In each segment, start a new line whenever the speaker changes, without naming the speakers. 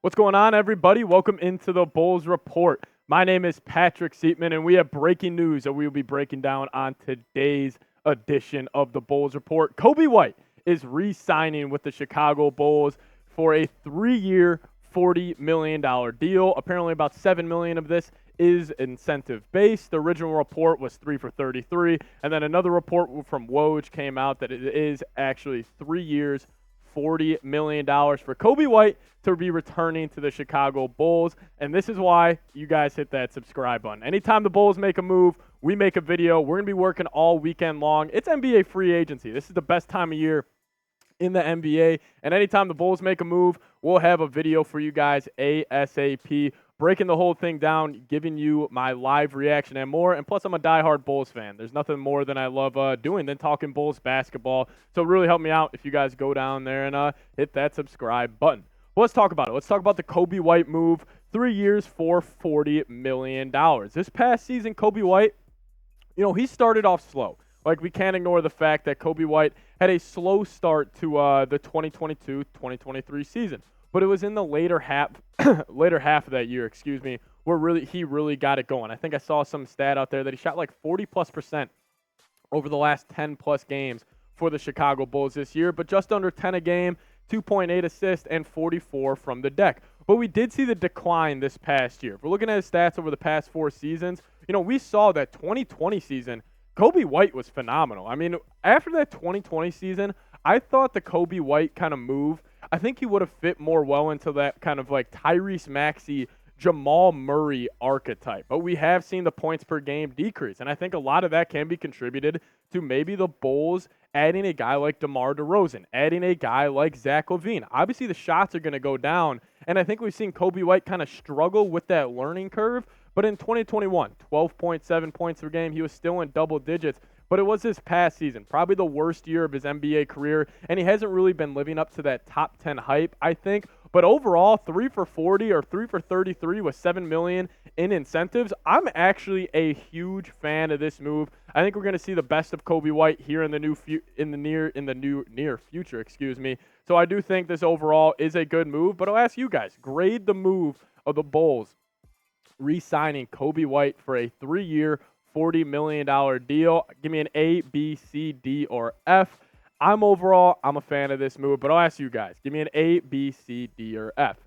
What's going on, everybody? Welcome into the Bulls Report. My name is Patrick Siepman, and we have breaking news that we will be breaking down on today's edition of the Bulls Report. Coby White is re-signing with the Chicago Bulls for a 3-year, $40 million deal. Apparently, about $7 million of this is incentive-based. The original report was 3 for 33, and then another report from Woj came out that it is actually 3 years, $40 million for Coby White to be returning to the Chicago Bulls. And this is why you guys hit that subscribe button. Anytime the Bulls make a move, we make a video. We're going to be working all weekend long. It's NBA free agency. This is the best time of year in the NBA. And anytime the Bulls make a move, we'll have a video for you guys ASAP, breaking the whole thing down, giving you my live reaction and more. And plus, I'm a diehard Bulls fan. There's nothing more than I love doing than talking Bulls basketball. So really help me out if you guys go down there and hit that subscribe button. Well, let's talk about it. Let's talk about the Coby White move. 3 years for $40 million. This past season, Coby White, he started off slow. Like, we can't ignore the fact that Coby White had a slow start to the 2022-2023 season. But it was in the later half of that year, where he really got it going. I think I saw some stat out there that he shot like 40+% over the last 10+ games for the Chicago Bulls this year, but just under 10 a game, 2.8 assists, and 44 from the deck. But we did see the decline this past year. If we're looking at his stats over the past 4 seasons, we saw that 2020 season, Coby White was phenomenal. I mean, after that 2020 season, I thought the Coby White kind of move, I think he would have fit more well into that kind of like Tyrese Maxey, Jamal Murray archetype. But we have seen the points per game decrease, and I think a lot of that can be contributed to maybe the Bulls adding a guy like DeMar DeRozan, adding a guy like Zach LaVine. Obviously, the shots are going to go down, and I think we've seen Coby White kind of struggle with that learning curve. But in 2021, 12.7 points per game, he was still in double digits. But it was his past season, probably the worst year of his NBA career, and he hasn't really been living up to that top 10 hype, I think. But overall, 3 for 40 or 3 for 33 with $7 million in incentives. I'm actually a huge fan of this move. I think we're going to see the best of Coby White here in the near future. So I do think this overall is a good move. But I'll ask you guys, grade the move of the Bulls re-signing Coby White for a 3-year, $40 million deal. Give me an A, B, C, D, or F. I'm a fan of this move, but I'll ask you guys. Give me an A, B, C, D, or F.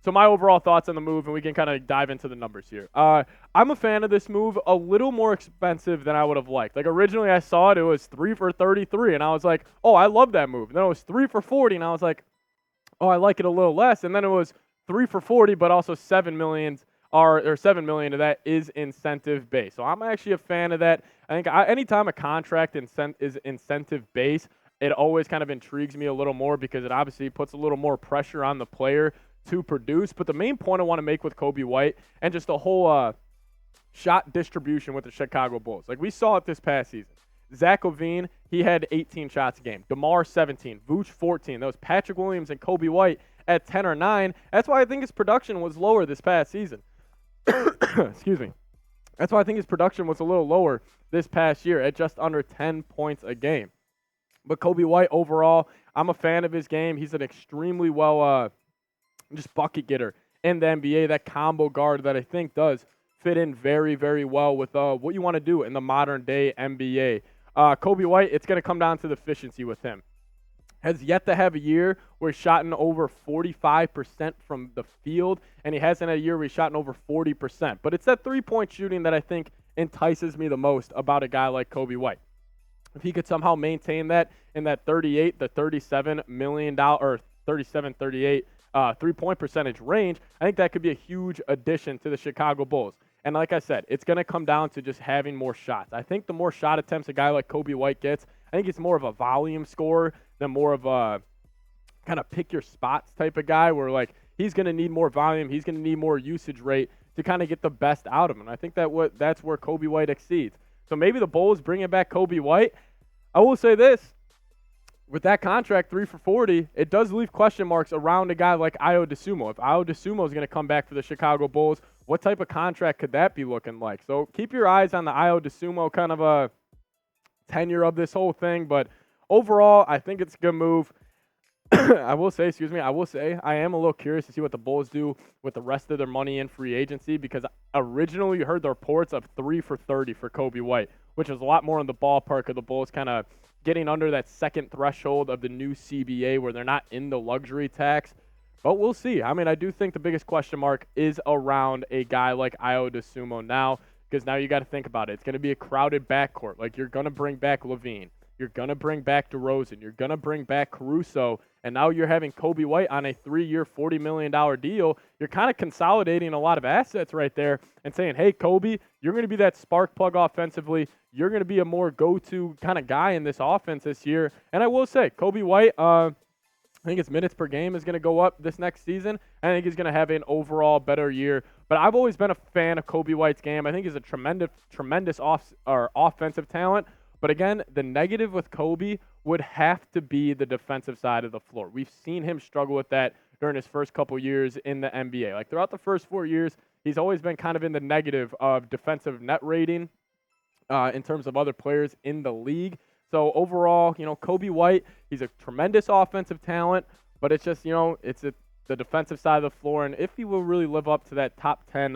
So my overall thoughts on the move, and we can kind of dive into the numbers here. I'm a fan of this move, a little more expensive than I would have liked. Like, originally I saw it was 3 for 33, and I was like, oh, I love that move. And then it was 3 for 40, and I was like, oh, I like it a little less. And then it was 3 for 40, but also $7 million of that is incentive based. So I'm actually a fan of that. I think anytime a contract is incentive based, it always kind of intrigues me a little more because it obviously puts a little more pressure on the player to produce. But the main point I want to make with Coby White and just the whole shot distribution with the Chicago Bulls, like we saw it this past season. Zach LaVine, he had 18 shots a game. DeMar, 17. Vooch, 14. That was Patrick Williams and Coby White at 10 or 9. That's why I think his production was lower this past season. Excuse me. That's why I think his production was a little lower this past year at just under 10 points a game. But Coby White, overall, I'm a fan of his game. He's an extremely just bucket getter in the NBA, that combo guard that I think does fit in very, very well with what you want to do in the modern-day NBA. Coby White, it's going to come down to the efficiency with him. Has yet to have a year where he's shot in over 45% from the field, and he hasn't had a year where he's shot in over 40%. But it's that three-point shooting that I think entices me the most about a guy like Coby White. If he could somehow maintain that in that $37 million or 38 three-point percentage range, I think that could be a huge addition to the Chicago Bulls. And like I said, it's going to come down to just having more shots. I think the more shot attempts a guy like Coby White gets, I think it's more of a volume scorer than more of a kind of pick your spots type of guy where, like, he's going to need more volume. He's going to need more usage rate to kind of get the best out of him. And I think that's where Coby White exceeds. So maybe the Bulls bringing back Coby White. I will say this. With that contract, 3 for 40, it does leave question marks around a guy like Ayo Dosunmu. If Ayo Dosunmu is going to come back for the Chicago Bulls, what type of contract could that be looking like? So keep your eyes on the Ayo Dosunmu kind of a tenure of this whole thing. But overall, I think it's a good move. I will say, I am a little curious to see what the Bulls do with the rest of their money in free agency, because originally you heard the reports of 3 for 30 for Coby White, which is a lot more in the ballpark of the Bulls kind of getting under that second threshold of the new CBA where they're not in the luxury tax. But we'll see. I mean, I do think the biggest question mark is around a guy like Ayo Dosunmu now, because now you got to think about it. It's going to be a crowded backcourt. Like, you're going to bring back Levine. You're going to bring back DeRozan. You're going to bring back Caruso. And now you're having Coby White on a 3-year, $40 million deal. You're kind of consolidating a lot of assets right there and saying, hey, Coby, you're going to be that spark plug offensively. You're going to be a more go-to kind of guy in this offense this year. And I will say, Coby White, I think his minutes per game is going to go up this next season. I think he's going to have an overall better year. But I've always been a fan of Coby White's game. I think he's a tremendous offensive talent. But again, the negative with Coby would have to be the defensive side of the floor. We've seen him struggle with that during his first couple years in the NBA. Like, throughout the first 4 years, he's always been kind of in the negative of defensive net rating in terms of other players in the league. So overall, Coby White, he's a tremendous offensive talent, but it's just, it's the defensive side of the floor. And if he will really live up to that top 10,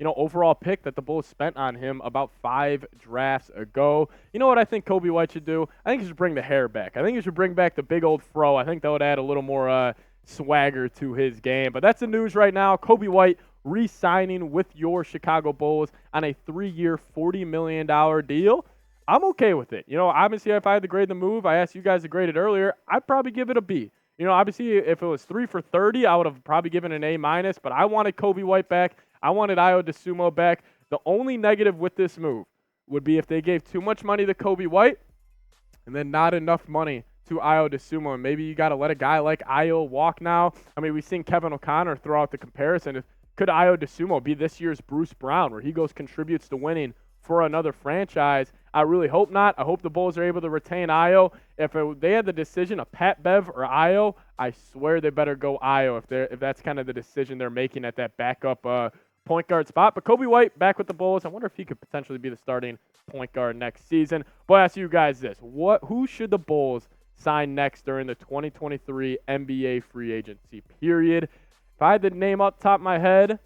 overall pick that the Bulls spent on him about 5 drafts ago. You know what I think Coby White should do? I think he should bring the hair back. I think he should bring back the big old fro. I think that would add a little more swagger to his game. But that's the news right now. Coby White re-signing with your Chicago Bulls on a 3-year, $40 million deal. I'm okay with it. Obviously, if I had to grade the move, I asked you guys to grade it earlier, I'd probably give it a B. Obviously, if it was 3 for 30, I would have probably given an A-, but I wanted Coby White back. I wanted Ayo Dosunmu back. The only negative with this move would be if they gave too much money to Coby White and then not enough money to Ayo Dosunmu. And maybe you got to let a guy like Ayo walk now. I mean, we've seen Kevin O'Connor throw out the comparison. Could Ayo Dosunmu be this year's Bruce Brown, where he contributes to winning for another franchise? I really hope not. I hope the Bulls are able to retain Ayo. If they had the decision of Pat Bev or Ayo, I swear they better go Ayo if that's kind of the decision they're making at that backup point guard spot. But Coby White back with the Bulls. I wonder if he could potentially be the starting point guard next season. But I'll ask you guys this. Who should the Bulls sign next during the 2023 NBA free agency period? If I had to name off the top of my head,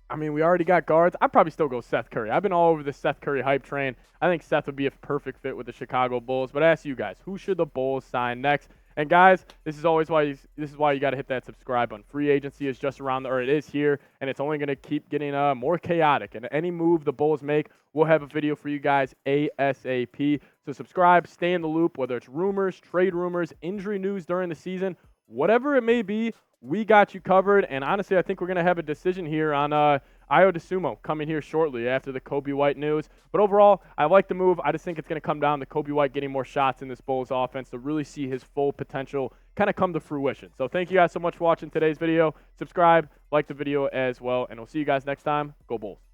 I mean, we already got guards. I'd probably still go Seth Curry. I've been all over the Seth Curry hype train. I think Seth would be a perfect fit with the Chicago Bulls. But I ask you guys, who should the Bulls sign next? And guys, this is why you got to hit that subscribe button. Free agency is just around, or it is here, and it's only going to keep getting more chaotic. And any move the Bulls make, we'll have a video for you guys ASAP. So subscribe, stay in the loop, whether it's rumors, trade rumors, injury news during the season, whatever it may be, we got you covered. And honestly, I think we're going to have a decision here on Ayo Dosunmu coming here shortly after the Coby White news. But overall, I like the move. I just think it's going to come down to Coby White getting more shots in this Bulls offense to really see his full potential kind of come to fruition. So thank you guys so much for watching today's video. Subscribe, like the video as well, and we'll see you guys next time. Go Bulls.